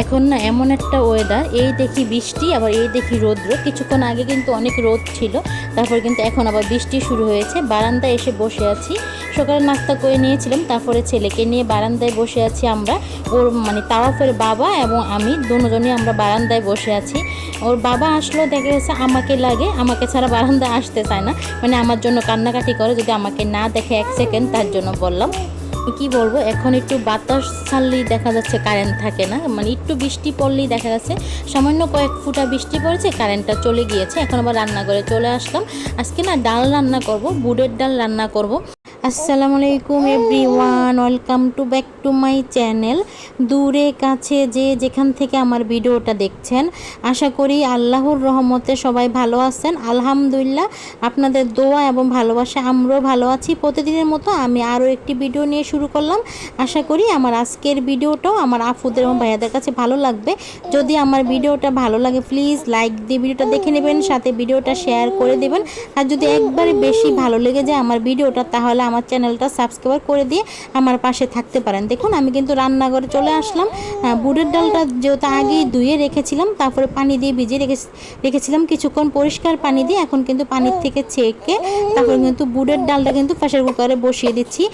এখন না এমন একটা ওয়েদার, এই দেখি বৃষ্টি আবার এই দেখি রৌদ্র। কিছুক্ষণ আগে কিন্তু অনেক রোদ ছিল, তারপর কিন্তু এখন আবার বৃষ্টি শুরু হয়েছে। বারান্দায় এসে বসে আছি, সকালে নাস্তা করে নিয়েছিলাম, তারপরে ছেলেকে নিয়ে বারান্দায় বসে আছি আমরা। ওর মানে তাওয়াফের বাবা এবং আমি দুজনই আমরা বারান্দায় বসে আছি। ওর বাবা আসলো, দেখা গেছে আমাকে লাগে, আমাকে ছাড়া বারান্দায় আসতে চায় না, মানে আমার জন্য কান্নাকাটি করে যদি আমাকে না দেখে এক সেকেন্ড, তার জন্য বললাম। কি বলবো, এখন একটু বাতাস ছাড়লেই দেখা যাচ্ছে কারেন্ট থাকে না, মানে একটু বৃষ্টি পড়লেই দেখা যাচ্ছে সামান্য কয়েক ফুটা বৃষ্টি পড়েছে কারেন্টটা চলে গিয়েছে। এখন আবার রান্নাঘরে চলে আসলাম। আজকে না ডাল রান্না করব, বুটের ডাল রান্না করব। আসসালামু আলাইকুম everyone, welcome to back to my channel. দূরে কাছে যে যেখান থেকে আমার ভিডিওটা দেখছেন, আশা করি আল্লাহর রহমতে সবাই ভালো আছেন। আলহামদুলিল্লাহ, আপনাদের দোয়া এবং ভালোবাসা আমরাও ভালো আছি। প্রতিদিনের মতো আমি আরও একটি ভিডিও নিয়ে শুরু করলাম। আশা করি আমার আজকের ভিডিওটাও আমার আপুদের এবং ভাইয়াদের কাছে ভালো লাগবে। যদি আমার ভিডিওটা ভালো লাগে প্লিজ লাইক দিয়ে ভিডিওটা দেখে নেবেন, সাথে ভিডিওটা শেয়ার করে দেবেন। আর যদি একবারে বেশি ভালো লেগে যায় আমার ভিডিওটা, তাহলে আমার চ্যানেলটা সাবস্ক্রাইব করে দিয়ে আমার পাশে থাকতে পারেন। দেখুন আমি কিন্তু রান্নাঘরে চলে আসলাম। বুটের ডালটা যেহেতু আগেই ধুয়ে রেখেছিলাম, তারপরে পানি দিয়ে ভিজিয়ে রেখেছিলাম কিছুক্ষণ পরিষ্কার পানি দিয়ে। এখন কিন্তু পানির থেকে ছেঁকে তারপরে কিন্তু বুটের ডালটা কিন্তু প্রেসার কুকারে বসিয়ে দিচ্ছি।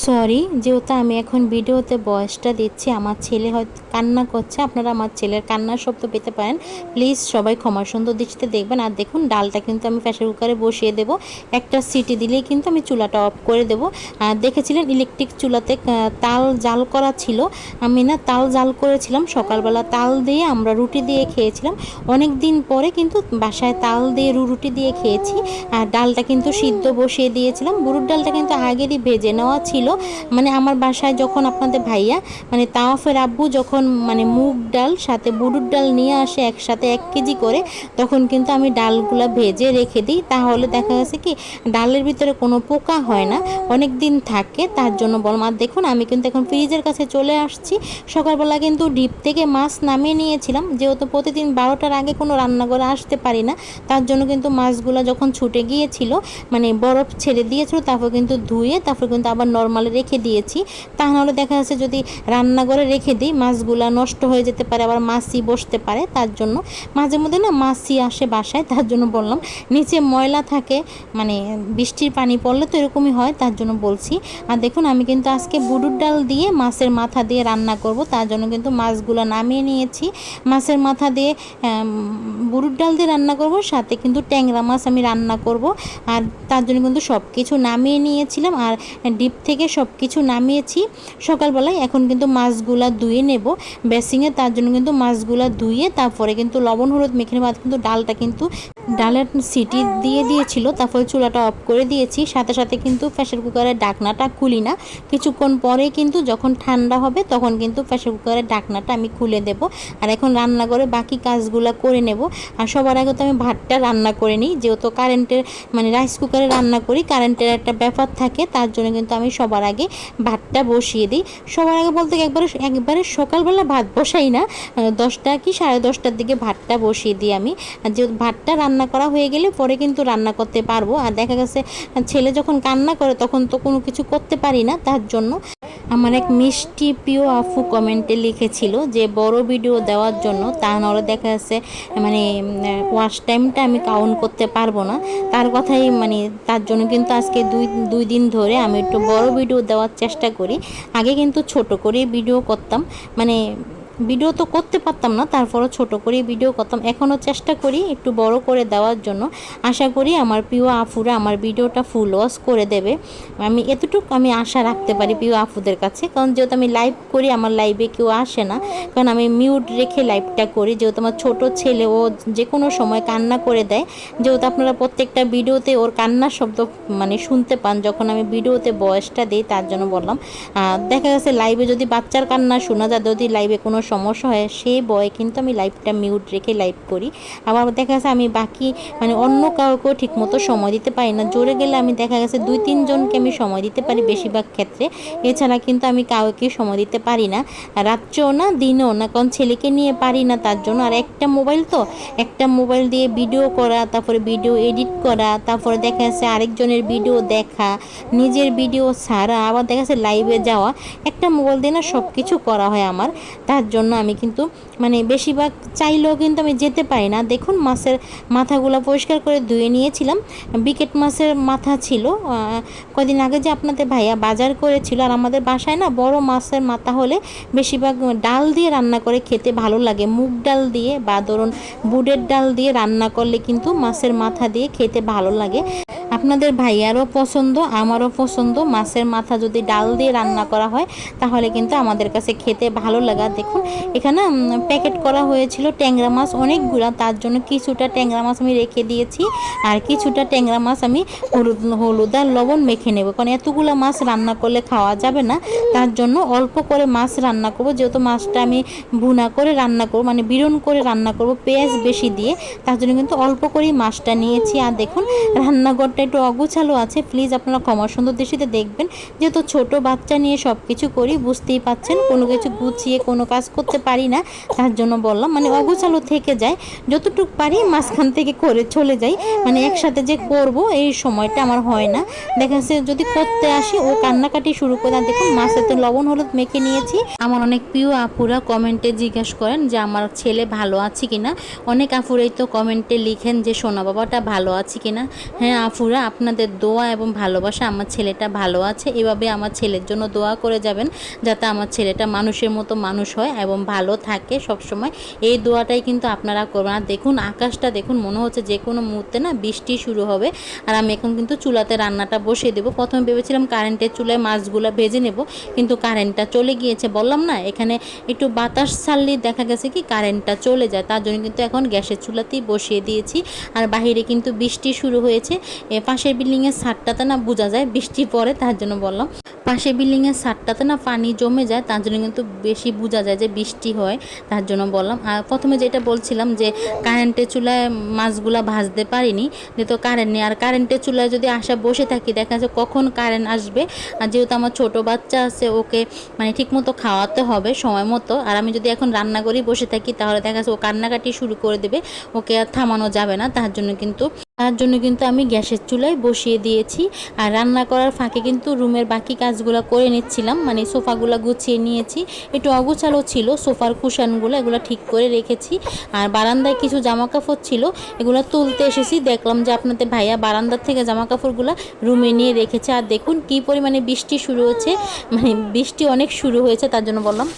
সরি, যেহেতু আমি এখন ভিডিওতে ভয়েসটা দিচ্ছি, আমার ছেলে হয়তো কান্না করছে, আপনারা আমার ছেলের কান্নার শব্দ পেতে পারেন। প্লিজ সবাই ক্ষমা সুন্দর দৃষ্টিতে দেখবেন। আর দেখুন ডালটা কিন্তু আমি প্রেসার কুকারে বসিয়ে দেব, একটা সিটি দিলেই কিন্তু আমি চুলাটা অফ করে দেব। আর দেখেছিলেন ইলেকট্রিক চুলাতে তাল জাল করা ছিল, আমি না তাল জাল করেছিলাম সকালবেলা, তাল দিয়ে আমরা রুটি দিয়ে খেয়েছিলাম। অনেক দিন পরে কিন্তু বাসায় তাল দিয়ে রুটি দিয়ে খেয়েছি। আর ডালটা কিন্তু সিদ্ধ বসিয়ে দিয়েছিলাম। বুড়োর ডালটা কিন্তু আগেরই ভেজে নেওয়া ছিল। মানে আমার বাসায় যখন আপনাদের ভাইয়া মানে তাওয়াফের আব্বু যখন মানে মুগ ডাল সাথে বুড়োর ডাল নিয়ে আসে একসাথে 1 কেজি করে, তখন কিন্তু আমি ডালগুলা ভেজে রেখে দিই। তাহলে দেখা গেছে কি ডালের ভিতরে কোনো পোকা হয় না, অনেক দিন থাকে, তার জন্য বললাম। আর দেখুন আমি কিন্তু এখন ফ্রিজের কাছে চলে আসছি। সকালবেলা কিন্তু ডিপ থেকে মাছ নামিয়ে নিয়েছিলাম, যেহেতু প্রতিদিন 12টার আগে কোনো রান্না করে আসতে পারি না, তার জন্য কিন্তু মাছগুলো যখন ছুটে গিয়েছিল মানে বরফ ছেড়ে দিয়েছিল, তারপর কিন্তু ধুয়ে তারপর কিন্তু আবার নর্মালে রেখে দিয়েছি। তাহলে দেখা যাচ্ছে যদি রান্নাঘরে রেখে দিই মাছগুলা নষ্ট হয়ে যেতে পারে, আবার মাছি বসতে পারে, তার জন্য মাঝে মধ্যে না মাছি আসে বাসায়, তার জন্য বললাম। নিচে ময়লা থাকে, মানে বৃষ্টির পানি পড়লে তো এরকমই হয়, তার জন্য বলছি। আর দেখুন আমি কিন্তু আজকে বুটুর ডাল দিয়ে মাছের মাথা দিয়ে রান্না করব, তার জন্য কিন্তু মাছগুলো নামিয়ে নিয়েছি। মাছের মাথা দিয়ে বুটুর ডাল দিয়ে রান্না করব, সাথে কিন্তু ট্যাংরা মাছ আমি রান্না করব। আর তার জন্য কিন্তু সব কিছু নামিয়ে নিয়েছিলাম, আর ডিপ থেকে সব কিছু নামিয়েছি সকালবেলায়। এখন কিন্তু মাছগুলা ধুয়ে নেব বেসিংয়ে, তার জন্য কিন্তু মাছগুলা ধুয়ে তারপরে কিন্তু লবণ হলুদ মেখে নেব। কিন্তু ডালটা কিন্তু ডালের সিটি দিয়ে দিয়েছিল, তারপরে চুলাটা অফ করে দিয়েছি। সাথে সাথে কিন্তু প্রেসার কুকারের ঢাকনাটা খুলি না, কিছুক্ষণ পরে কিন্তু যখন ঠান্ডা হবে তখন কিন্তু প্রেসার কুকারের ঢাকনাটা আমি খুলে দেব। আর এখন রান্না করে বাকি কাজগুলো করে নেব। আর সবার আগে তো আমি ভাতটা রান্না করে নিই, যেহেতু কারেন্টের মানে রাইস কুকারে রান্না করি, কারেন্টের একটা ব্যাপার থাকে, তার জন্য কিন্তু আমি সবার আগে ভাতটা বসিয়ে দিই। সবার আগে বলতে একবারে সকালবেলা ভাত বসাই না, 10টা কি 10:30টার দিকে ভাতটা বসিয়ে দিই আমি। যেহেতু ভাতটা রান্না করা হয়ে গেলে পরে কিন্তু রান্না করতে পারবো। আর দেখা গেছে ছেলে যখন কান্না করে তখন তো কোনো কিছু করতে পারি না, তার জন্য। আমার এক মিষ্টি প্রিয় আফু কমেন্টে লিখেছিল যে বড় ভিডিও দেওয়ার জন্য, তা নাহলে দেখা যাচ্ছে মানে ওয়াচ টাইমটা আমি কাউন্ট করতে পারবো না, তার কথাই মানে তার জন্য কিন্তু আজকে দুই দিন ধরে আমি একটু বড় ভিডিও দেওয়ার চেষ্টা করি। আগে কিন্তু ছোট করে ভিডিও করতাম, মানে ভিডিও তো করতে পারতাম না, তারপরও ছোট করে ভিডিও করতাম। এখনও চেষ্টা করি একটু বড় করে দেওয়ার জন্য। আশা করি আমার প্রিয় আফুরা আমার ভিডিওটা ফুল ওয়াচ করে দেবে, আমি এতটুকু আমি আশা রাখতে পারি প্রিয় আফুদের কাছে। কারণ যেহেতু আমি লাইভ করি, আমার লাইভে কেউ আসে না, কারণ আমি মিউট রেখে লাইভটা করি। যেহেতু আমার ছোট ছেলে ও যে কোনো সময় কান্না করে দেয়, যেহেতু আপনারা প্রত্যেকটা ভিডিওতে ওর কান্নার শব্দ মানে শুনতে পান যখন আমি ভিডিওতে ভয়েসটা দিই, তার জন্য বললাম। দেখা গেছে লাইভে যদি বাচ্চার কান্না শোনা যায়, যদি লাইভে কোনো সমস্যা হয়, সেই ভয়ে কিন্তু আমি লাইভটা মিউট রেখে লাইভ করি। আবার দেখা গেছে আমি বাকি মানে অন্য কাউকেও ঠিকমতো সময় দিতে পারি না। জোরে গেলে আমি দেখা গেছে 2-3 জনকে আমি সময় দিতে পারি বেশিরভাগ ক্ষেত্রে, এছাড়া কিন্তু আমি কাউকে সময় দিতে পারি না, রাত্রেও না দিনেও না, কারণ ছেলেকে নিয়ে পারি না, তার জন্য। আর একটা মোবাইল দিয়ে ভিডিও করা, তারপরে ভিডিও এডিট করা, তারপরে দেখা যাচ্ছে আরেকজনের ভিডিও দেখা, নিজের ভিডিও ছাড়া, আবার দেখা যাচ্ছে লাইভে যাওয়া, একটা মোবাইল দিয়ে না সব কিছু করা হয় আমার। তার জন্য আমি কিন্তু মানে বেশিরভাগ চাইলেও কিন্তু আমি যেতে পারি না। দেখুন মাছের মাথাগুলো পরিষ্কার করে ধুয়ে নিয়েছিলাম। বিকেট মাছের মাথা ছিল, কদিন আগে যে আপনাদের ভাইয়া বাজার করেছিল। আর আমাদের বাসায় না বড় মাছের মাথা হলে বেশিরভাগ ডাল দিয়ে রান্না করে খেতে ভালো লাগে। মুগ ডাল দিয়ে বা ধরুন বুটের ডাল দিয়ে রান্না করলে কিন্তু মাছের মাথা দিয়ে খেতে ভালো লাগে। আপনাদের ভাইয়ারও পছন্দ, আমারও পছন্দ। মাছের মাথা যদি ডাল দিয়ে রান্না করা হয় তাহলে কিন্তু আমাদের কাছে খেতে ভালো লাগা। দেখুন এখানে প্যাকেট করা হয়েছিল ট্যাংরা মাছ অনেকগুলা, তার জন্য কিছুটা ট্যাংরা মাছ আমি রেখে দিয়েছি আর কিছুটা ট্যাংরা মাছ আমি হলুদ আর লবণ মেখে নেব, কারণ এতগুলা মাছ রান্না করলে খাওয়া যাবে না। তার জন্য অল্প করে মাছ রান্না করব, যেহেতু মাছটা আমি ভুনা করে রান্না করব, মানে বিরন করে রান্না করব পেঁয়াজ বেশি দিয়ে, তার জন্য কিন্তু অল্প করেই মাছটা নিয়েছি। আর দেখুন রান্নাঘরটা একটু অগোছালো আছে, প্লিজ আপনারা ক্ষমা সুন্দর দৃষ্টিতে দেখবেন, যেহেতু ছোট বাচ্চা নিয়ে সব কিছু করি, বুঝতেই পাচ্ছেন কোনো কিছু গুছিয়ে কোনো কাজ করতে পারি না। তার জন্য বললাম মানে অগোছালো থেকে যায়, যতটুকু পারি মাঝখান থেকে করে চলে যাই, মানে একসাথে যে করব এই সময়টা আমার হয় না। দেখা যাচ্ছে যদি করতে আসি ও কান্নাকাটি শুরু করে। দেখুন মাছেতে লবণ হলুদ মেখে নিয়েছি। আমার অনেক প্রিয় আপুরা কমেন্টে জিজ্ঞাসা করেন যে আমার ছেলে ভালো আছে কিনা। অনেক আপুরাই তো কমেন্টে লিখেন যে সোনা বাবাটা ভালো আছে কিনা। হ্যাঁ আপুরা, আপনাদের দোয়া এবং ভালোবাসা আমার ছেলেটা ভালো আছে। এভাবে আমার ছেলের জন্য দোয়া করে যাবেন, যাতে আমার ছেলেটা মানুষের মতো মানুষ হয় এবং ভালো থাকে সবসময়। এই দোয়াটাই কিন্তু আপনারা করবেন। আর দেখুন আকাশটা দেখুন, মনে হচ্ছে যে কোনো মুহূর্তে না বৃষ্টি শুরু হবে। আর আমি এখন কিন্তু চুলাতে রান্নাটা বসিয়ে দেবো। প্রথমে ভেবেছিলাম কারেন্টের চুলায় মাছগুলো ভেজে নেব, কিন্তু কারেন্টটা চলে গিয়েছে। বললাম না এখানে একটু বাতাস ছাড়লেই দেখা গেছে কি কারেন্টটা চলে যায়। তার জন্য কিন্তু এখন গ্যাসের চুলাতেই বসিয়ে দিয়েছি। আর বাহিরে কিন্তু বৃষ্টি শুরু হয়েছে। পাশের বিল্ডিংয়ের ছাদটাতে না বোঝা যায় বৃষ্টি পড়ে, তার জন্য বললাম। পাশের বিল্ডিংয়ের ছাদটাতে না পানি জমে যায়, তার জন্য কিন্তু বেশি বোঝা যায় যে বৃষ্টি হয়, তার জন্য বললাম। আর প্রথমে যেটা বলছিলাম যে কারেন্টের চুলায় মাছগুলা ভাজতে পারিনি, যেহেতু কারেন্ট নেই। আর কারেন্টের চুলায় যদি আসা বসে থাকি দেখা যাচ্ছে কখন কারেন্ট আসবে। আর যেহেতু আমার ছোট বাচ্চা আছে, ওকে মানে ঠিকমতো খাওয়াতে হবে সময় মতো। আর আমি যদি এখন রান্না করি বসে থাকি তাহলে দেখা যাচ্ছে ও কান্নাকাটি শুরু করে দেবে, ওকে আর থামানো যাবে না। তার জন্য কিন্তু আমি গ্যাসের চুলায় বসিয়ে দিয়েছি। আর রান্না করার ফাঁকে কিন্তু রুমের বাকি কাজগুলো করে নিচ্ছিলাম, মানে সোফাগুলো গুছিয়ে নিয়েছি। একটু অগোছালো ছিল সোফার কুশনগুলো, এগুলো ঠিক করে রেখেছি। আর বারান্দায় কিছু জামা কাপড় ছিল, এগুলো তুলতে এসেছি, দেখলাম যে আপনাদের ভাইয়া বারান্দার থেকে জামা কাপড়গুলো রুমে নিয়ে রেখেছে। আর দেখুন কী পরিমাণে বৃষ্টি শুরু হচ্ছে, মানে বৃষ্টি অনেক শুরু হয়েছে, তার জন্য বললাম।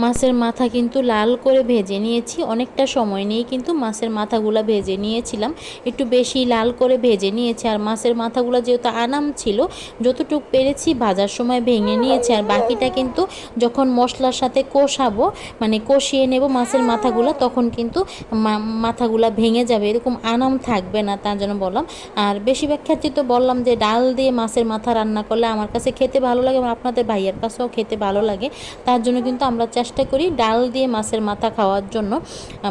মাছের মাথা কিন্তু লাল করে ভেজে নিয়েছি, অনেকটা সময় নিয়ে কিন্তু মাছের মাথাগুলো ভেজে নিয়েছিলাম, একটু বেশি লাল করে ভেজে নিয়েছি। আর মাছের মাথাগুলো যেহেতু আনাম ছিল, যতটুকু পেরেছি ভাজার সময় ভেঙে নিয়েছি। আর বাকিটা কিন্তু যখন মশলার সাথে কষাবো, মানে কষিয়ে নেব মাছের মাথাগুলো, তখন কিন্তু মাথাগুলো ভেঙে যাবে, এরকম আনাম থাকবে না, তার জন্য বললাম। আর বেশিরভাগ ক্ষেত্রে তো বললাম যে ডাল দিয়ে মাছের মাথা রান্না করলে আমার কাছে খেতে ভালো লাগে এবং আপনাদের ভাইয়ের কাছেও খেতে ভালো লাগে। তার জন্য কিন্তু আমরা চেষ্টা করি ডাল দিয়ে মাছের মাথা খাওয়ার জন্য,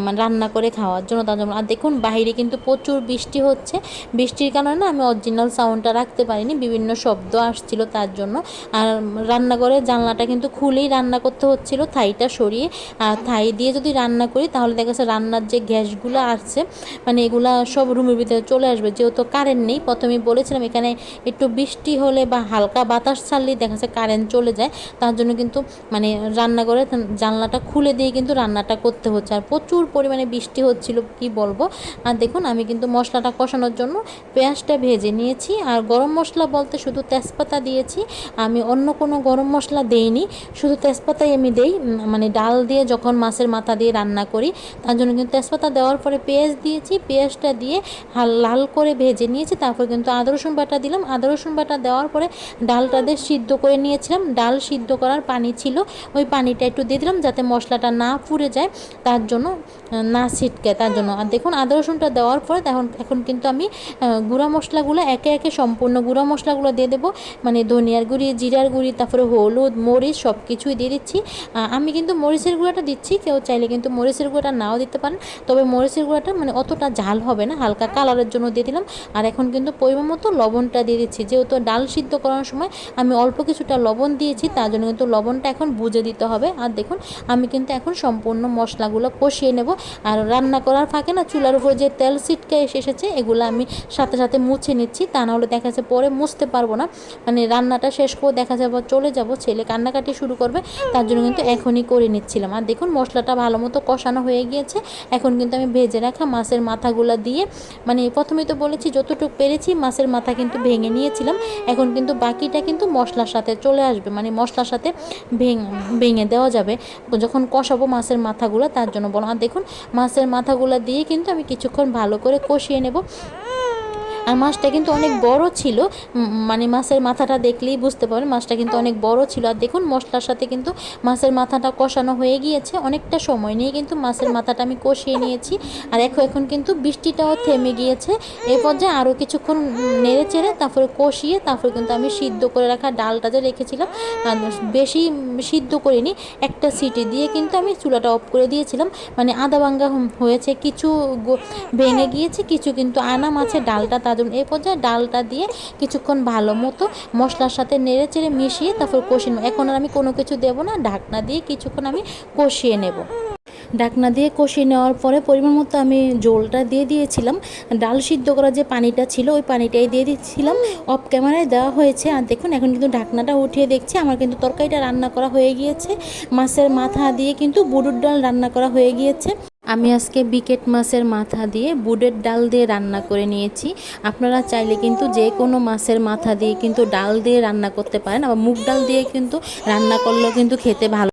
মানে রান্না করে খাওয়ার জন্য, তার জন্য। আর দেখুন বাইরে কিন্তু প্রচুর বৃষ্টি হচ্ছে, বৃষ্টির কারণে না আমি অরিজিনাল সাউন্ডটা রাখতে পারিনি, বিভিন্ন শব্দ আসছিল তার জন্য। আর রান্নাঘরের জানলাটা কিন্তু খুলেই রান্না করতে হচ্ছিল, থাইটা সরিয়ে। আর থাই দিয়ে যদি রান্না করি তাহলে দেখা যাচ্ছে রান্নার যে গ্যাসগুলো আসছে, মানে এগুলা সব রুমের ভিতরে চলে আসবে, যেহেতু কারেন্ট নেই। প্রথমেই বলেছিলাম এখানে একটু বৃষ্টি হলে বা হালকা বাতাস ছাড়লেই দেখা যাচ্ছে কারেন্ট চলে যায়, তার জন্য কিন্তু মানে রান্নাঘরে জানলাটা খুলে দিয়ে কিন্তু রান্নাটা করতে হচ্ছে, আর প্রচুর পরিমাণে বৃষ্টি হচ্ছিল কি বলবো। আর দেখুন আমি কিন্তু মশলাটা কষানোর জন্য পেঁয়াজটা ভেজে নিয়েছি, আর গরম মশলা বলতে শুধু তেজপাতা দিয়েছি, আমি অন্য কোনো গরম মশলা দেইনি, শুধু তেজপাতাই আমি দেই। মানে ডাল দিয়ে যখন মাছের মাথা দিয়ে রান্না করি তার জন্য কিন্তু তেজপাতা দেওয়ার পরে পেঁয়াজ দিয়েছি, পেঁয়াজটা দিয়ে লাল করে ভেজে নিয়েছি, তারপর কিন্তু আদা রসুন বাটা দিলাম, আদা রসুন বাটা দেওয়ার পরে ডালটা দিয়ে সিদ্ধ করে নিয়েছিলাম, ডাল সিদ্ধ করার পানি ছিল ওই পানিটা একটু দিয়ে দিলাম যাতে মশলাটা না পুড়ে যায়, তার জন্য না ছিটকে তার জন্য। আর দেখুন আদা রসুনটা দেওয়ার পরে এখন কিন্তু আমি গুঁড়া মশলাগুলো একে একে সম্পূর্ণ গুঁড়া মশলাগুলো দিয়ে দেবো, মানে ধনিয়ার গুঁড়ি, জিরার গুঁড়ি, তারপরে হলুদ, মরিচ সব কিছুই দিয়ে দিচ্ছি। আমি কিন্তু মরিচের গুঁড়াটা দিচ্ছি, কেউ চাইলে কিন্তু মরিচের গুঁড়াটা নাও দিতে পারেন, তবে মরিচের গুঁড়াটা মানে অতটা ঝাল হবে না, হালকা কালারের জন্য দিয়ে দিলাম। আর এখন কিন্তু পরিমাণ মতো লবণটা দিয়ে দিচ্ছি, যেহেতু ডাল সিদ্ধ করার সময় আমি অল্প কিছুটা লবণ দিয়েছি, তার জন্য কিন্তু লবণটা এখন বুঝে দিতে হবে। আর দেখুন আমি কিন্তু এখন সম্পূর্ণ মশলাগুলো কষিয়ে নেব, আর রান্না করার ফাঁকে না চুলার উপর যে তেল ছিটকে এসেছে এগুলো আমি সাথে সাথে মুছে নিচ্ছি, তা নাহলে দেখা যাচ্ছে পরে মুছতে পারবো না, মানে রান্নাটা শেষ করে দেখা যাবো চলে যাব, ছেলে কান্নাকাটি শুরু করবে, তার জন্য কিন্তু এখনই করে নিচ্ছিলাম। আর দেখুন মশলাটা ভালো মতো কষানো হয়ে গিয়েছে, এখন কিন্তু আমি ভেজে রাখা মাছের মাথাগুলো দিয়ে, মানে প্রথমেই তো বলেছি যতটুকু পেরেছি মাছের মাথা কিন্তু ভেঙে নিয়েছিলাম, এখন কিন্তু বাকিটা কিন্তু মশলার সাথে চলে আসবে, মানে মশলার সাথে ভেঙে দেওয়া যাবে যখন কষাবো মাছের মাথাগুলো, তার জন্য বলো। আর দেখুন মাছের মাথাগুলো দিয়ে কিন্তু আমি কিছুক্ষণ ভালো করে কষিয়ে নেব। আর মাছটা কিন্তু অনেক বড় ছিল, মানে মাছের মাথাটা দেখলেই বুঝতে পারবেন মাছটা কিন্তু অনেক বড় ছিল। আর দেখুন মশলার সাথে কিন্তু মাছের মাথাটা কষানো হয়ে গিয়েছে, অনেকটা সময় নিয়ে কিন্তু মাছের মাথাটা আমি কষিয়ে নিয়েছি। আর এখন কিন্তু বৃষ্টিটাও থেমে গিয়েছে, এই পর্যায়ে আরও কিছুক্ষণ নেড়ে চেড়ে তারপরে কষিয়ে তারপরে কিন্তু আমি সিদ্ধ করে রাখা ডালটা যে রেখেছিলাম, বেশি সিদ্ধ করিনি, একটা সিটি দিয়ে কিন্তু আমি চুলাটা অফ করে দিয়েছিলাম, মানে আধা ভাঙ্গা হয়েছে, কিছু ভেঙে গিয়েছে, কিছু কিন্তু আনা মাছের ডালটা, তার জন্য এই পর্যায়ে ডালটা দিয়ে কিছুক্ষণ ভালো মতো মশলার সাথে নেড়ে চেড়ে মিশিয়ে তারপর কষিয়ে নেব। এখন আর আমি কোনো কিছু দেবো না, ঢাকনা দিয়ে কিছুক্ষণ আমি কষিয়ে নেব। ঢাকনা দিয়ে কষিয়ে নেওয়ার পরে পরিমাণ মতো আমি জলটা দিয়ে দিয়েছিলাম, ডাল সিদ্ধ করা যে পানিটা ছিল ওই পানিটাই দিয়ে দিচ্ছিলাম, অফ ক্যামেরায় দেওয়া হয়েছে। আর দেখুন এখন কিন্তু ঢাকনাটা উঠিয়ে দেখছি আমার কিন্তু তরকারিটা রান্না করা হয়ে গিয়েছে, মাছের মাথা দিয়ে কিন্তু বুটুর ডাল রান্না করা হয়ে গিয়েছে। আমি আজকে বিকেট মাছের মাথা দিয়ে বুটের ডাল দিয়ে রান্না করে নিয়েছি, আপনারা চাইলে কিন্তু যে কোনো মাছের মাথা দিয়ে কিন্তু ডাল দিয়ে রান্না করতে পারেন, আবার মুগ ডাল দিয়ে কিন্তু রান্না করলেও কিন্তু খেতে ভালো।